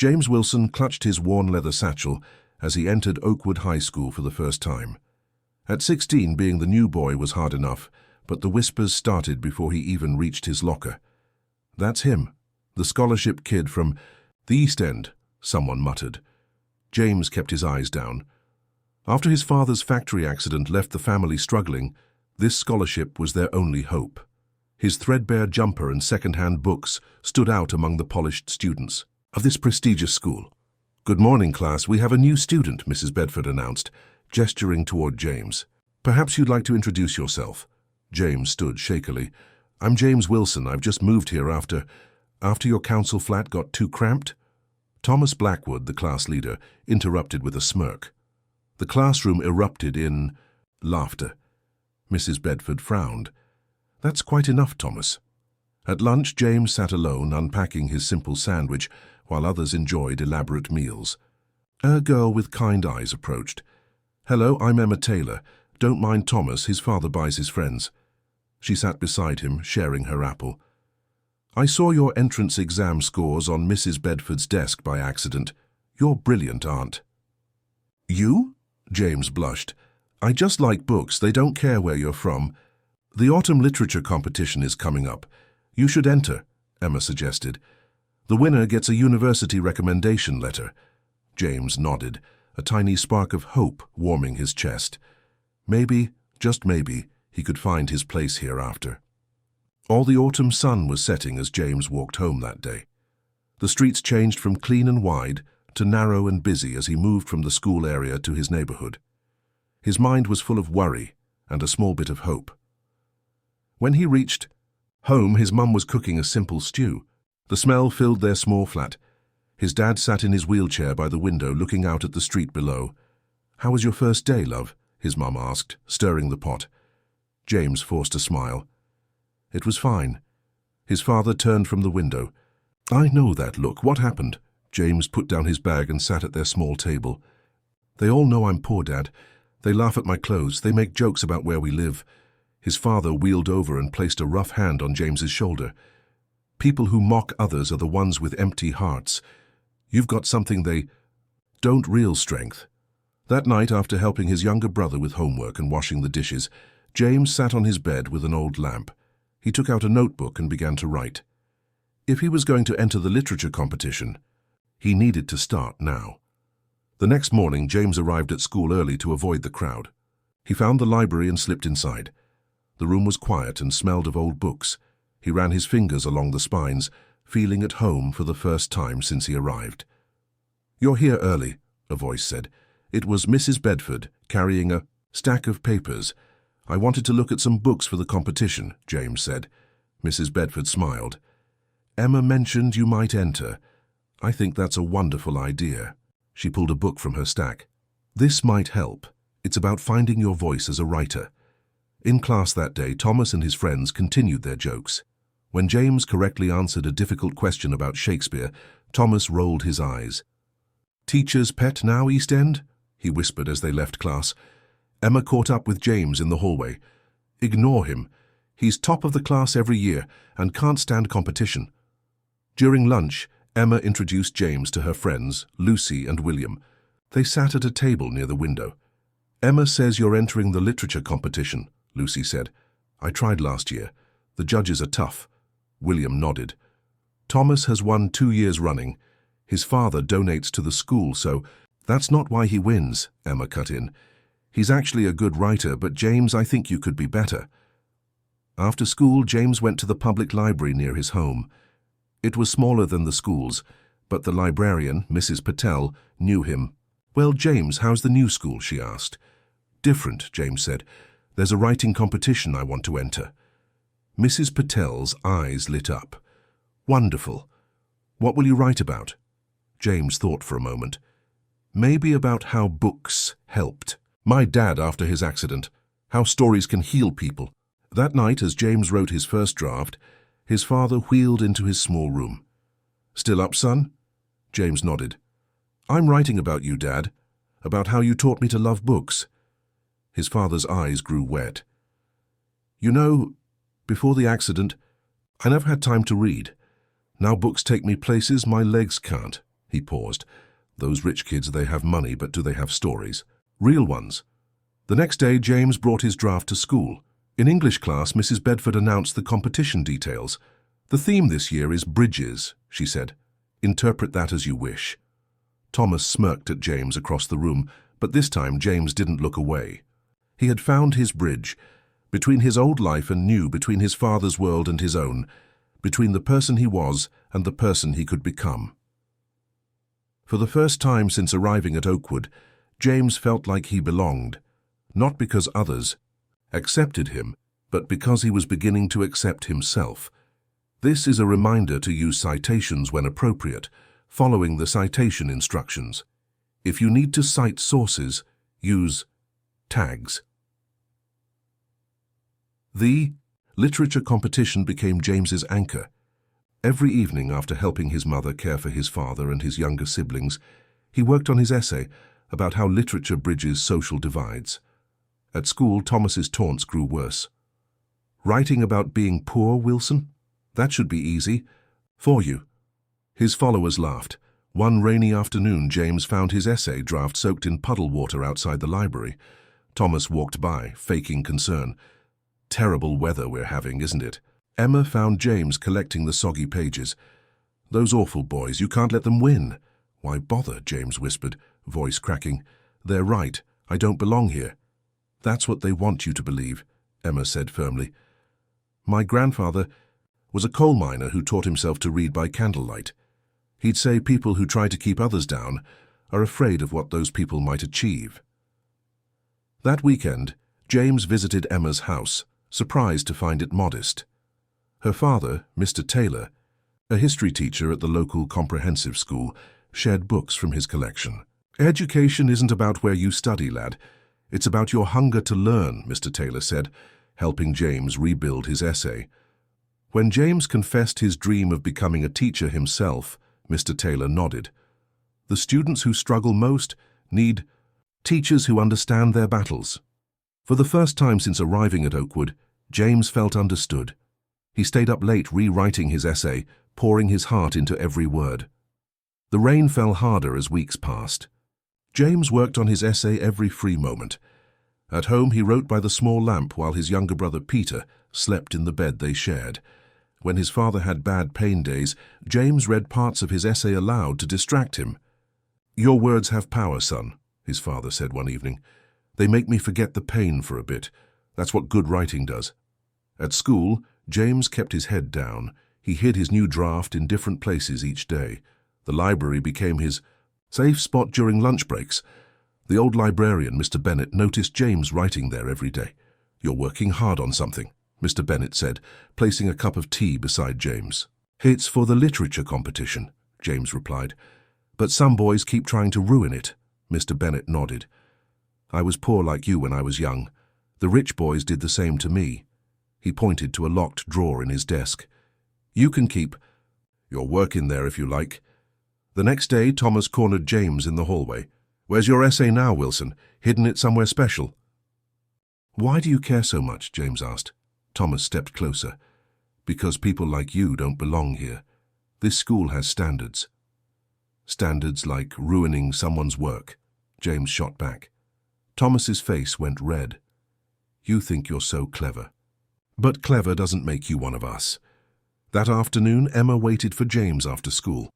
James Wilson clutched his worn leather satchel as he entered Oakwood High School for the first time. At 16, being the new boy was hard enough, but the whispers started before he even reached his locker. "That's him, the scholarship kid from the East End," someone muttered. James kept his eyes down. After his father's factory accident left the family struggling, this scholarship was their only hope. His threadbare jumper and second-hand books stood out among the polished students of this prestigious school. "Good morning, class. We have a new student," Mrs. Bedford announced, gesturing toward James. "Perhaps you'd like to introduce yourself." James stood shakily. "I'm James Wilson. I've just moved here after your council flat got too cramped." Thomas Blackwood, the class leader, interrupted with a smirk. The classroom erupted in laughter. Mrs. Bedford frowned. "That's quite enough, Thomas." At lunch, James sat alone, unpacking his simple sandwich, while others enjoyed elaborate meals. A girl with kind eyes approached. "Hello, I'm Emma Taylor. Don't mind Thomas, his father buys his friends." She sat beside him, sharing her apple. "I saw your entrance exam scores on Mrs. Bedford's desk by accident. You're brilliant, Aunt." "You?" James blushed. "I just like books. They don't care where you're from. The autumn literature competition is coming up. You should enter," Emma suggested. "The winner gets a university recommendation letter." James nodded, a tiny spark of hope warming his chest. Maybe, just maybe, he could find his place hereafter. All the autumn sun was setting as James walked home that day. The streets changed from clean and wide to narrow and busy as he moved from the school area to his neighborhood. His mind was full of worry and a small bit of hope. When he reached home, his mum was cooking a simple stew. The smell filled their small flat. His dad sat in his wheelchair by the window looking out at the street below. "How was your first day, love?" his mum asked, stirring the pot. James forced a smile. "It was fine." His father turned from the window. "I know that look. What happened?" James put down his bag and sat at their small table. "They all know I'm poor, Dad. They laugh at my clothes. They make jokes about where we live." His father wheeled over and placed a rough hand on James's shoulder. "People who mock others are the ones with empty hearts. You've got something they don't, real strength." That night, after helping his younger brother with homework and washing the dishes, James sat on his bed with an old lamp. He took out a notebook and began to write. If he was going to enter the literature competition, he needed to start now. The next morning, James arrived at school early to avoid the crowd. He found the library and slipped inside. The room was quiet and smelled of old books. He ran his fingers along the spines, feeling at home for the first time since he arrived. "You're here early," a voice said. It was Mrs. Bedford, carrying a stack of papers. "I wanted to look at some books for the competition," James said. Mrs. Bedford smiled. "Emma mentioned you might enter. I think that's a wonderful idea." She pulled a book from her stack. "This might help. It's about finding your voice as a writer." In class that day, Thomas and his friends continued their jokes. When James correctly answered a difficult question about Shakespeare, Thomas rolled his eyes. "Teacher's pet now, East End?" he whispered as they left class. Emma caught up with James in the hallway. "Ignore him. He's top of the class every year and can't stand competition." During lunch, Emma introduced James to her friends, Lucy and William. They sat at a table near the window. "Emma says you're entering the literature competition," Lucy said. "I tried last year. The judges are tough." William nodded. "Thomas has won 2 years running. His father donates to the school, so that's not why he wins," Emma cut in. "He's actually a good writer, but James, I think you could be better." After school, James went to the public library near his home. It was smaller than the school's, but the librarian, Mrs. Patel, knew him. "Well, James, how's the new school?" she asked. "Different," James said. "There's a writing competition I want to enter." Mrs. Patel's eyes lit up. "Wonderful. What will you write about?" James thought for a moment. "Maybe about how books helped my dad after his accident, how stories can heal people." That night, as James wrote his first draft, his father wheeled into his small room. "Still up, son?" James nodded. "I'm writing about you, Dad, about how you taught me to love books." His father's eyes grew wet. "You know, before the accident, I never had time to read. Now books take me places my legs can't," He paused. Those rich kids, they have money, but do they have stories? Real ones. The next day, James brought his draft to school. In English class, Mrs. Bedford announced the competition details. "The theme this year is bridges," she said. "Interpret that as you wish." Thomas smirked at James across the room, but this time James didn't look away. He had found his bridge, between his old life and new, between his father's world and his own, between the person he was and the person he could become. For the first time since arriving at Oakwood, James felt like he belonged, not because others accepted him, but because he was beginning to accept himself. This is a reminder to use citations when appropriate, following the citation instructions. If you need to cite sources, use tags. The literature competition became James's anchor. Every evening, after helping his mother care for his father and his younger siblings, he worked on his essay about how literature bridges social divides. At school, Thomas's taunts grew worse. "Writing about being poor, Wilson? That should be easy. For you." His followers laughed. One rainy afternoon, James found his essay draft soaked in puddle water outside the library. Thomas walked by, faking concern. "Terrible weather we're having, isn't it?" Emma found James collecting the soggy pages. "Those awful boys, you can't let them win." "Why bother?" James whispered, voice cracking. "They're right. I don't belong here." "That's what they want you to believe," Emma said firmly. "My grandfather was a coal miner who taught himself to read by candlelight. He'd say people who try to keep others down are afraid of what those people might achieve." That weekend, James visited Emma's house, surprised to find it modest. Her father, Mr. Taylor, a history teacher at the local comprehensive school, shared books from his collection. "Education isn't about where you study, lad. It's about your hunger to learn," Mr. Taylor said, helping James rebuild his essay. When James confessed his dream of becoming a teacher himself, Mr. Taylor nodded. "The students who struggle most need teachers who understand their battles." For the first time since arriving at Oakwood, James felt understood. He stayed up late rewriting his essay, pouring his heart into every word. The rain fell harder as weeks passed. James worked on his essay every free moment. At home, he wrote by the small lamp while his younger brother Peter slept in the bed they shared. When his father had bad pain days, James read parts of his essay aloud to distract him. "Your words have power, son," his father said one evening. "They make me forget the pain for a bit. That's what good writing does." At school, James kept his head down. He hid his new draft in different places each day. The library became his safe spot during lunch breaks. The old librarian, Mr. Bennett, noticed James writing there every day. "You're working hard on something," Mr. Bennett said, placing a cup of tea beside James. "It's for the literature competition," James replied. "But some boys keep trying to ruin it." Mr. Bennett nodded. "I was poor like you when I was young. The rich boys did the same to me." He pointed to a locked drawer in his desk. "You can keep your work in there if you like." The next day, Thomas cornered James in the hallway. "Where's your essay now, Wilson? Hidden it somewhere special?" "Why do you care so much?" James asked. Thomas stepped closer. "Because people like you don't belong here. This school has standards." "Standards like ruining someone's work," James shot back. Thomas's face went red. "You think you're so clever. But clever doesn't make you one of us." That afternoon, Emma waited for James after school.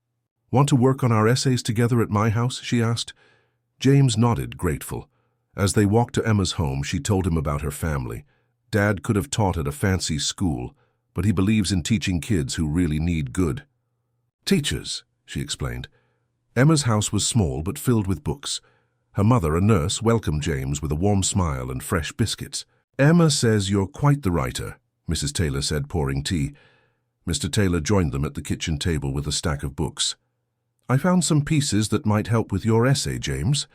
"Want to work on our essays together at my house?" she asked. James nodded, grateful. As they walked to Emma's home, she told him about her family. Dad could have taught at a fancy school, but he believes in teaching kids who really need good teachers, she explained. Emma's house was small but filled with books. Her mother, a nurse, welcomed James with a warm smile and fresh biscuits. "Emma says you're quite the writer," Mrs. Taylor said, pouring tea. Mr. Taylor joined them at the kitchen table with a stack of books. "I found some pieces that might help with your essay, James."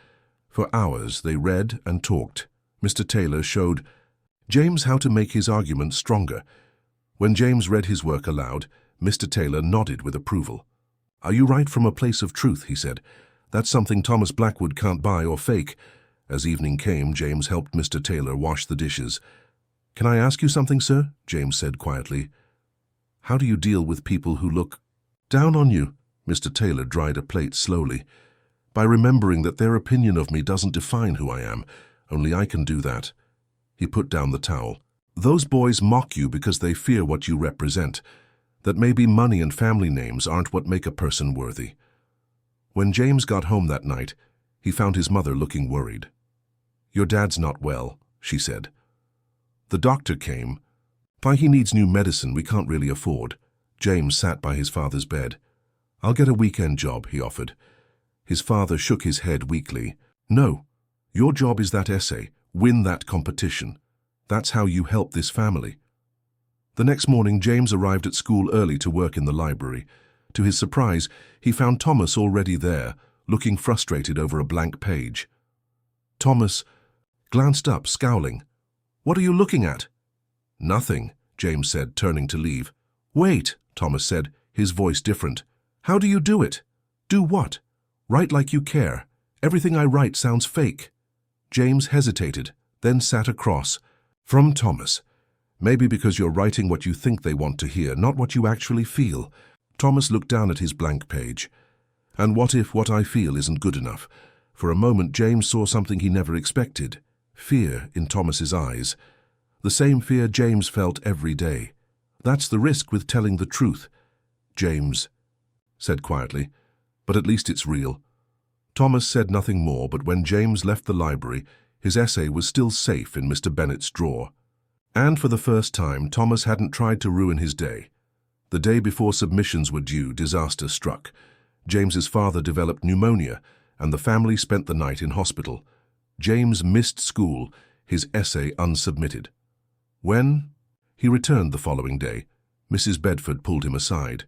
For hours they read and talked. Mr. Taylor showed James how to make his arguments stronger. When James read his work aloud, Mr. Taylor nodded with approval. "You write from a place of truth," he said. "That's something Thomas Blackwood can't buy or fake." As evening came, James helped Mr. Taylor wash the dishes. "Can I ask you something, sir?" James said quietly. "How do you deal with people who look down on you?" Mr. Taylor dried a plate slowly. "By remembering that their opinion of me doesn't define who I am. Only I can do that." He put down the towel. "Those boys mock you because they fear what you represent. That maybe money and family names aren't what make a person worthy." When James got home that night, he found his mother looking worried. "Your dad's not well," she said. "The doctor came. Why, he needs new medicine we can't really afford." James sat by his father's bed. "I'll get a weekend job," he offered. His father shook his head weakly. "No, your job is that essay. Win that competition. That's how you help this family." The next morning, James arrived at school early to work in the library. To his surprise, he found Thomas already there, looking frustrated over a blank page. Thomas glanced up, scowling. "What are you looking at?" "Nothing," James said, turning to leave. "Wait," Thomas said, his voice different. "How do you do it?" "Do what?" "Write like you care. Everything I write sounds fake." James hesitated, then sat across from Thomas. "Maybe because you're writing what you think they want to hear, not what you actually feel." Thomas looked down at his blank page. "And what if what I feel isn't good enough?" For a moment, James saw something he never expected. Fear in Thomas's eyes. The same fear James felt every day. "That's the risk with telling the truth," James said quietly. "But at least it's real." Thomas said nothing more, but when James left the library, his essay was still safe in Mr. Bennet's drawer. And for the first time, Thomas hadn't tried to ruin his day. The day before submissions were due, disaster struck. James's father developed pneumonia, and the family spent the night in hospital. James missed school, his essay unsubmitted. When he returned the following day, Mrs. Bedford pulled him aside.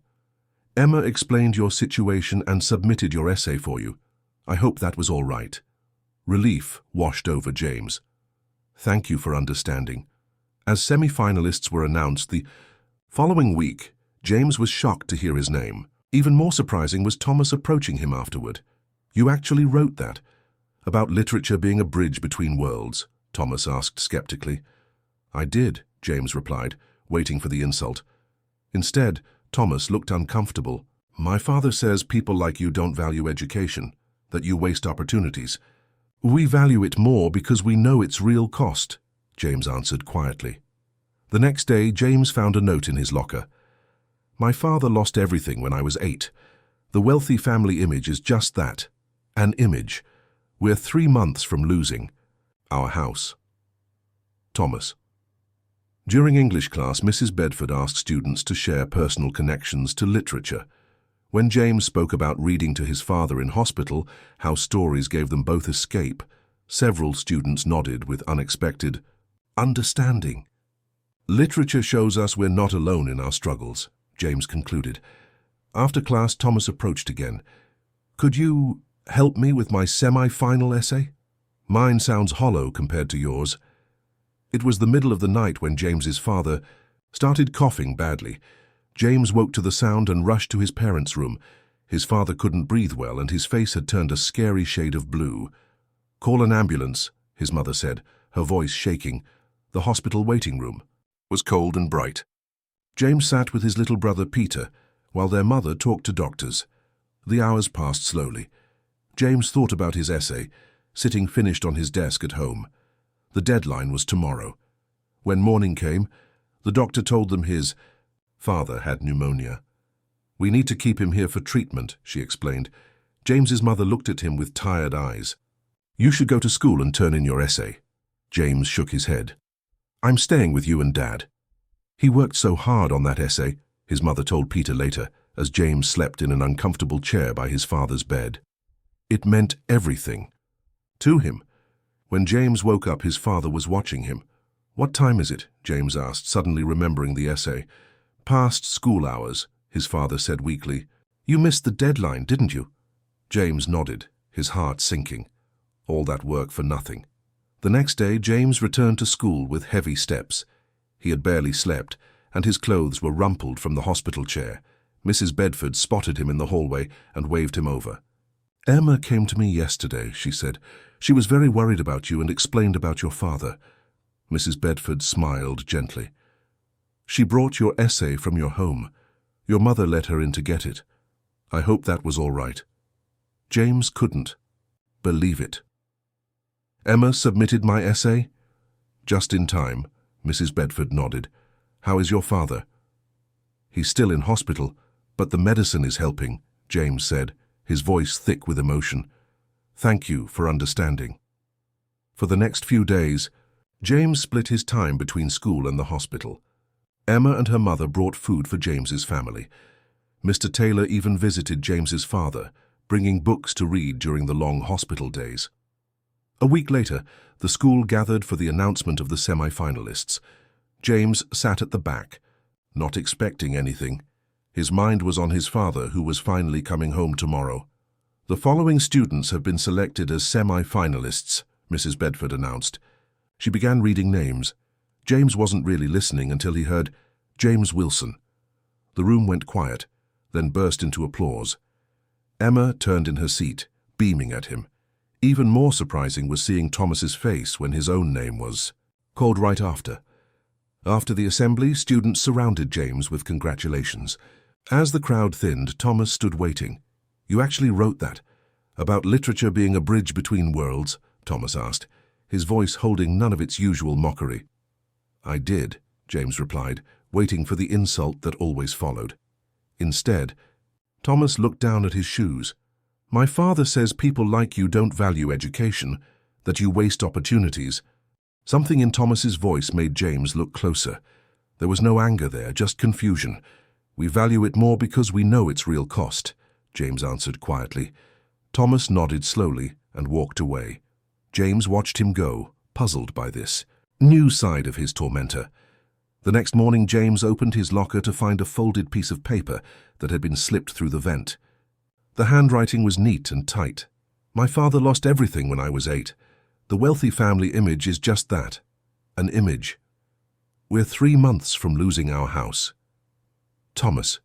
"Emma explained your situation and submitted your essay for you. I hope that was all right." Relief washed over James. "Thank you for understanding." As semi-finalists were announced the following week, James was shocked to hear his name. Even more surprising was Thomas approaching him afterward. "You actually wrote that?" "About literature being a bridge between worlds?" Thomas asked skeptically. "I did," James replied, waiting for the insult. Instead, Thomas looked uncomfortable. "My father says people like you don't value education, that you waste opportunities." "We value it more because we know its real cost," James answered quietly. The next day, James found a note in his locker. "My father lost everything when I was 8. The wealthy family image is just that, an image. We're 3 months from losing our house." Thomas. During English class, Mrs. Bedford asked students to share personal connections to literature. When James spoke about reading to his father in hospital, how stories gave them both escape, several students nodded with unexpected understanding. "Literature shows us we're not alone in our struggles," James concluded. After class, Thomas approached again. "Could you help me with my semi-final essay? Mine sounds hollow compared to yours." It was the middle of the night when James's father started coughing badly. James woke to the sound and rushed to his parents' room. His father couldn't breathe well, and his face had turned a scary shade of blue. "Call an ambulance," his mother said, her voice shaking. The hospital waiting room was cold and bright. James sat with his little brother Peter, while their mother talked to doctors. The hours passed slowly. James thought about his essay, sitting finished on his desk at home. The deadline was tomorrow. When morning came, the doctor told them his father had pneumonia. "We need to keep him here for treatment," she explained. James's mother looked at him with tired eyes. "You should go to school and turn in your essay." James shook his head. "I'm staying with you and Dad." "He worked so hard on that essay," his mother told Peter later, as James slept in an uncomfortable chair by his father's bed. It meant everything to him. When James woke up, his father was watching him. "What time is it?" James asked, suddenly remembering the essay. "Past school hours," his father said weakly. "You missed the deadline, didn't you?" James nodded, his heart sinking. All that work for nothing. The next day, James returned to school with heavy steps. He had barely slept, and his clothes were rumpled from the hospital chair. Mrs. Bedford spotted him in the hallway and waved him over. "Emma came to me yesterday," she said. "She was very worried about you and explained about your father." Mrs. Bedford smiled gently. "She brought your essay from your home. Your mother let her in to get it." I hope that was all right. James couldn't believe it. Emma submitted my essay? Just in time, Mrs. Bedford nodded. How is your father? He's still in hospital, but the medicine is helping, James said, his voice thick with emotion. Thank you for understanding. For the next few days, James split his time between school and the hospital. Emma and her mother brought food for James's family. Mr. Taylor even visited James's father, bringing books to read during the long hospital days. A week later, the school gathered for the announcement of the semi-finalists. James sat at the back, not expecting anything. His mind was on his father, who was finally coming home tomorrow. The following students have been selected as semi-finalists, Mrs. Bedford announced. She began reading names. James wasn't really listening until he heard James Wilson. The room went quiet, then burst into applause. Emma turned in her seat, beaming at him. Even more surprising was seeing Thomas's face when his own name was called right after. After the assembly, students surrounded James with congratulations. As the crowd thinned, Thomas stood waiting. You actually wrote that? About literature being a bridge between worlds? Thomas asked, his voice holding none of its usual mockery. I did, James replied, waiting for the insult that always followed. Instead, Thomas looked down at his shoes. My father says people like you don't value education, that you waste opportunities. Something in Thomas's voice made James look closer. There was no anger there, just confusion. We value it more because we know its real cost, James answered quietly. Thomas nodded slowly and walked away. James watched him go, puzzled by this new side of his tormentor. The next morning, James opened his locker to find a folded piece of paper that had been slipped through the vent. The handwriting was neat and tight. My father lost everything when I was 8. The wealthy family image is just that, an image. We're 3 months from losing our house. Thomas.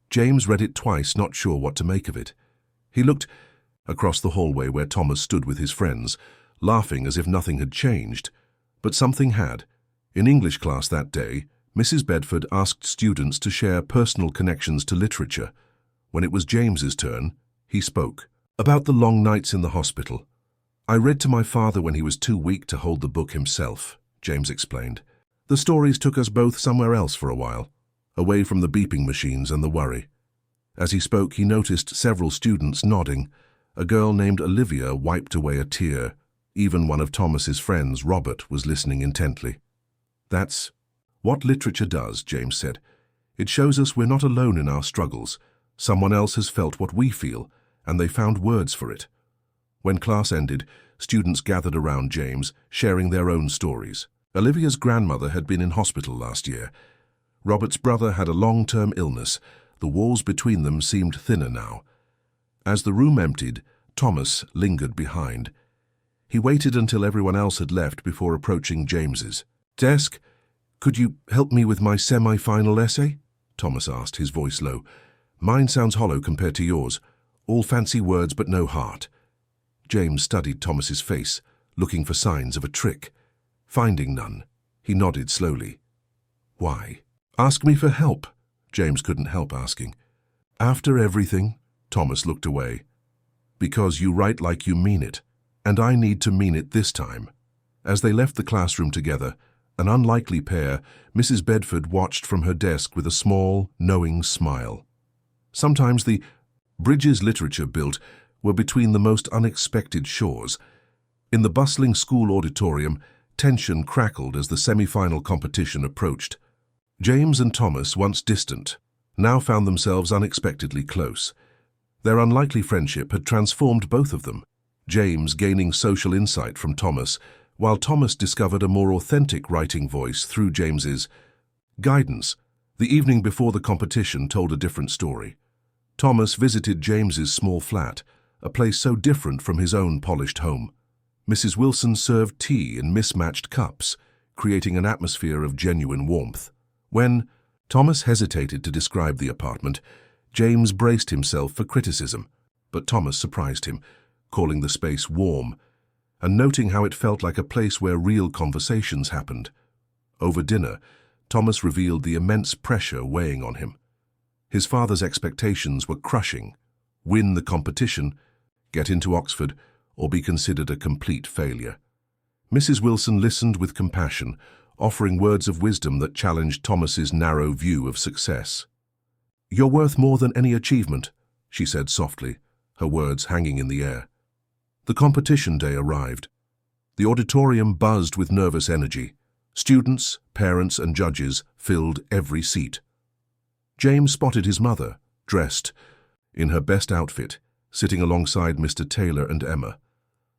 James read it twice, not sure what to make of it. He looked across the hallway where Thomas stood with his friends, laughing as if nothing had changed. But something had. In English class that day, Mrs. Bedford asked students to share personal connections to literature. When it was James's turn, he spoke. About the long nights in the hospital. I read to my father when he was too weak to hold the book himself, James explained. The stories took us both somewhere else for a while, away from the beeping machines and the worry. As he spoke, he noticed several students nodding. A girl named Olivia wiped away a tear. Even one of Thomas's friends, Robert, was listening intently. That's what literature does, James said. It shows us we're not alone in our struggles. Someone else has felt what we feel, and they found words for it. When class ended, students gathered around James, sharing their own stories. Olivia's grandmother had been in hospital last year. Robert's brother had a long-term illness. The walls between them seemed thinner now. As the room emptied, Thomas lingered behind. He waited until everyone else had left before approaching James's desk. Could you help me with my semi-final essay? Thomas asked, his voice low. Mine sounds hollow compared to yours. All fancy words but no heart. James studied Thomas's face, looking for signs of a trick. Finding none, he nodded slowly. Why? Ask me for help, James couldn't help asking. After everything, Thomas looked away. Because you write like you mean it, and I need to mean it this time. As they left the classroom together, an unlikely pair, Mrs. Bedford watched from her desk with a small, knowing smile. Sometimes the bridges literature built were between the most unexpected shores. In the bustling school auditorium, tension crackled as the semi-final competition approached. James and Thomas, once distant, now found themselves unexpectedly close. Their unlikely friendship had transformed both of them, James gaining social insight from Thomas, while Thomas discovered a more authentic writing voice through James's guidance. The evening before the competition told a different story. Thomas visited James's small flat, a place so different from his own polished home. Mrs. Wilson served tea in mismatched cups, creating an atmosphere of genuine warmth. When Thomas hesitated to describe the apartment, James braced himself for criticism, but Thomas surprised him, calling the space warm, and noting how it felt like a place where real conversations happened. Over dinner, Thomas revealed the immense pressure weighing on him. His father's expectations were crushing: win the competition, get into Oxford, or be considered a complete failure. Mrs. Wilson listened with compassion, offering words of wisdom that challenged Thomas's narrow view of success. "You're worth more than any achievement," she said softly, her words hanging in the air. The competition day arrived. The auditorium buzzed with nervous energy. Students, parents, and judges filled every seat. James spotted his mother, dressed in her best outfit, sitting alongside Mr. Taylor and Emma.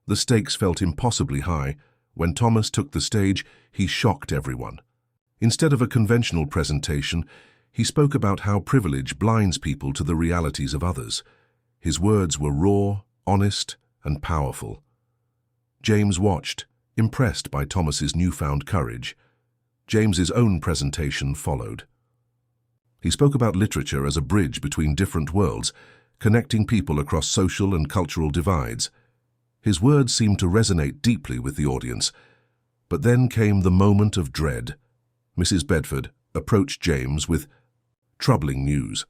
The stakes felt impossibly high. When Thomas took the stage, he shocked everyone. Instead of a conventional presentation, he spoke about how privilege blinds people to the realities of others. His words were raw, honest, and powerful. James watched, impressed by Thomas's newfound courage. James's own presentation followed. He spoke about literature as a bridge between different worlds, connecting people across social and cultural divides. His words seemed to resonate deeply with the audience. But then came the moment of dread. Mrs. Bedford approached James with troubling news.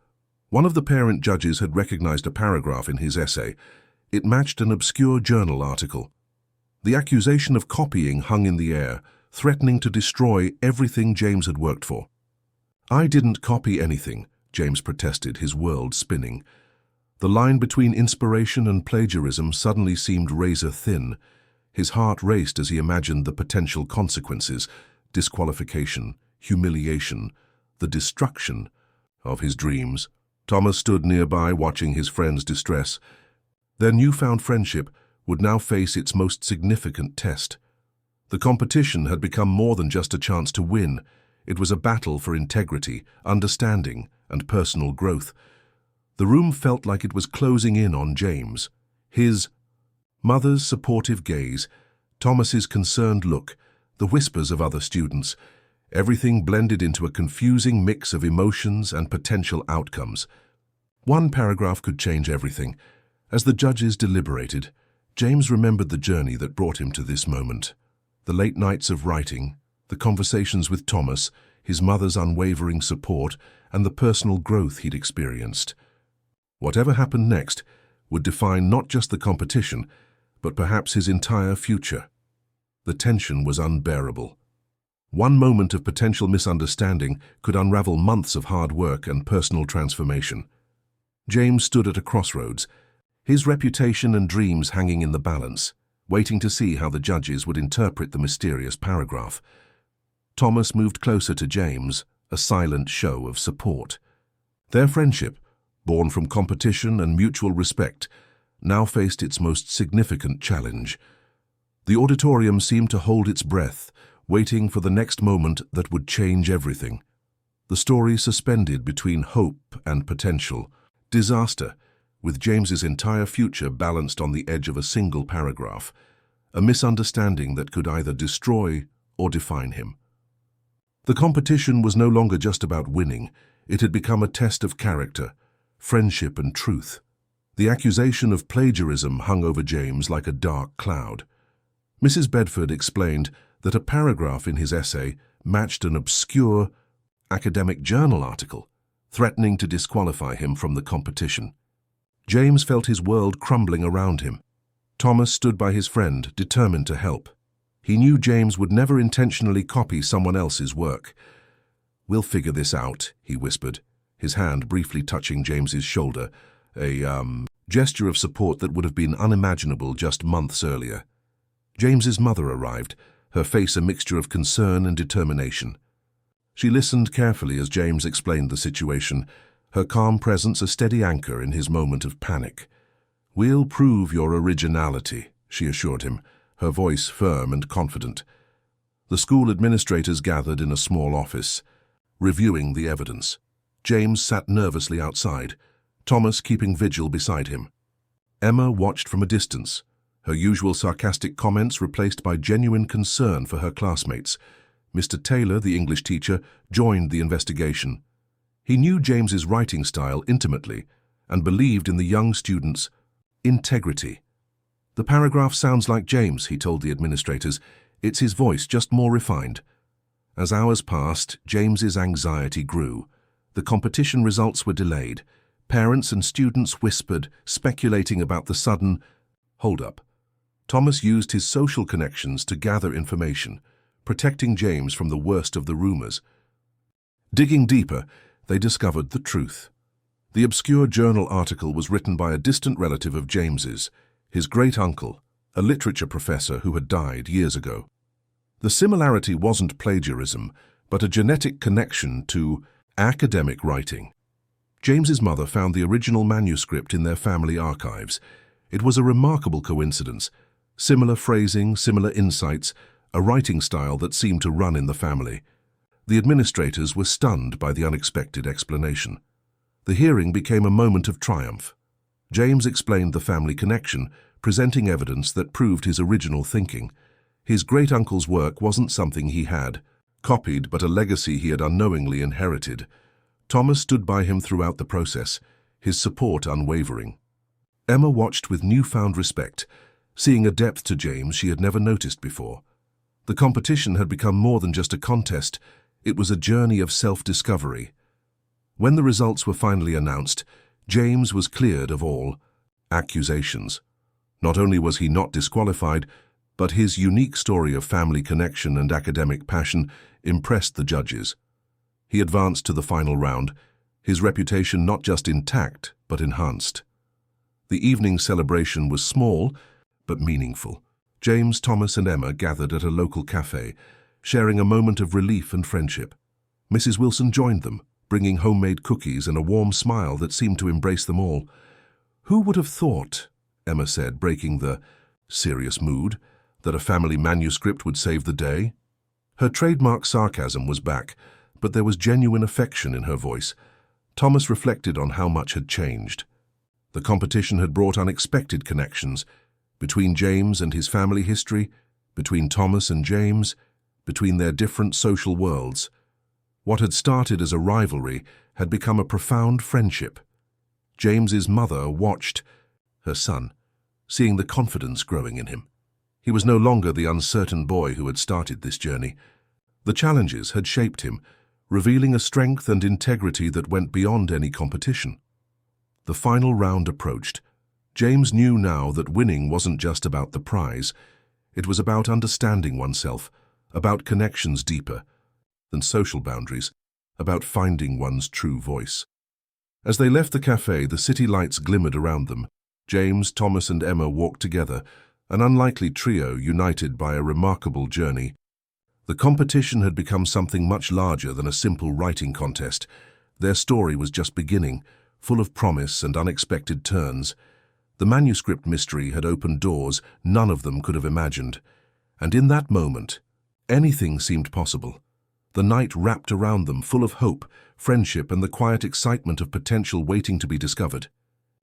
One of the parent judges had recognized a paragraph in his essay. It matched an obscure journal article. The accusation of copying hung in the air, threatening to destroy everything James had worked for. "I didn't copy anything," James protested, his world spinning. The line between inspiration and plagiarism suddenly seemed razor-thin. His heart raced as he imagined the potential consequences: disqualification, humiliation, the destruction of his dreams. Thomas stood nearby, watching his friend's distress. Their newfound friendship would now face its most significant test. The competition had become more than just a chance to win. It was a battle for integrity, understanding, and personal growth. The room felt like it was closing in on James. His mother's supportive gaze, Thomas's concerned look, the whispers of other students, everything blended into a confusing mix of emotions and potential outcomes. One paragraph could change everything. As the judges deliberated, James remembered the journey that brought him to this moment. The late nights of writing, the conversations with Thomas, his mother's unwavering support, and the personal growth he'd experienced. Whatever happened next would define not just the competition, but perhaps his entire future. The tension was unbearable. One moment of potential misunderstanding could unravel months of hard work and personal transformation. James stood at a crossroads, his reputation and dreams hanging in the balance, waiting to see how the judges would interpret the mysterious paragraph. Thomas moved closer to James, a silent show of support. Their friendship, born from competition and mutual respect, now faced its most significant challenge. The auditorium seemed to hold its breath, waiting for the next moment that would change everything. The story suspended between hope and potential, disaster, with James's entire future balanced on the edge of a single paragraph, a misunderstanding that could either destroy or define him. The competition was no longer just about winning. It had become a test of character, friendship, and truth. The accusation of plagiarism hung over James like a dark cloud. Mrs. Bedford explained that a paragraph in his essay matched an obscure academic journal article, threatening to disqualify him from the competition. James felt his world crumbling around him. Thomas stood by his friend, determined to help. He knew James would never intentionally copy someone else's work. "We'll figure this out," he whispered, his hand briefly touching James's shoulder, a gesture of support that would have been unimaginable just months earlier. James's mother arrived, her face a mixture of concern and determination. She listened carefully as James explained the situation, her calm presence a steady anchor in his moment of panic. "We'll prove your originality," she assured him, her voice firm and confident. The school administrators gathered in a small office, reviewing the evidence. James sat nervously outside, Thomas keeping vigil beside him. Emma watched from a distance, her usual sarcastic comments replaced by genuine concern for her classmates. Mr. Taylor, the English teacher, joined the investigation. He knew James's writing style intimately and believed in the young student's integrity. "The paragraph sounds like James," he told the administrators. "It's his voice, just more refined." As hours passed, James's anxiety grew. The competition results were delayed. Parents and students whispered, speculating about the sudden hold-up. Thomas used his social connections to gather information, protecting James from the worst of the rumors. Digging deeper, they discovered the truth. The obscure journal article was written by a distant relative of James's, his great-uncle, a literature professor who had died years ago. The similarity wasn't plagiarism, but a genetic connection to academic writing. James's mother found the original manuscript in their family archives. It was a remarkable coincidence. Similar phrasing, similar insights, a writing style that seemed to run in the family. The administrators were stunned by the unexpected explanation. The hearing became a moment of triumph. James explained the family connection, presenting evidence that proved his original thinking. His great-uncle's work wasn't something he had copied, but a legacy he had unknowingly inherited. Thomas stood by him throughout the process, his support unwavering. Emma watched with newfound respect, seeing a depth to James she had never noticed before. The competition had become more than just a contest, it was a journey of self-discovery. When the results were finally announced, James was cleared of all accusations. Not only was he not disqualified, but his unique story of family connection and academic passion impressed the judges. He advanced to the final round, his reputation not just intact, but enhanced. The evening's celebration was small, but meaningful. James, Thomas, and Emma gathered at a local cafe, sharing a moment of relief and friendship. Mrs. Wilson joined them, bringing homemade cookies and a warm smile that seemed to embrace them all. "Who would have thought," Emma said, breaking the serious mood, "that a family manuscript would save the day?" Her trademark sarcasm was back, but there was genuine affection in her voice. Thomas reflected on how much had changed. The competition had brought unexpected connections between James and his family history, between Thomas and James, between their different social worlds. What had started as a rivalry had become a profound friendship. James's mother watched her son, seeing the confidence growing in him. He was no longer the uncertain boy who had started this journey. The challenges had shaped him, revealing a strength and integrity that went beyond any competition. The final round approached. James knew now that winning wasn't just about the prize. It was about understanding oneself, about connections deeper than social boundaries, about finding one's true voice. As they left the cafe, the city lights glimmered around them. James, Thomas, and Emma walked together, an unlikely trio united by a remarkable journey. The competition had become something much larger than a simple writing contest. Their story was just beginning, full of promise and unexpected turns. The manuscript mystery had opened doors none of them could have imagined. And in that moment, anything seemed possible. The night wrapped around them, full of hope, friendship, and the quiet excitement of potential waiting to be discovered.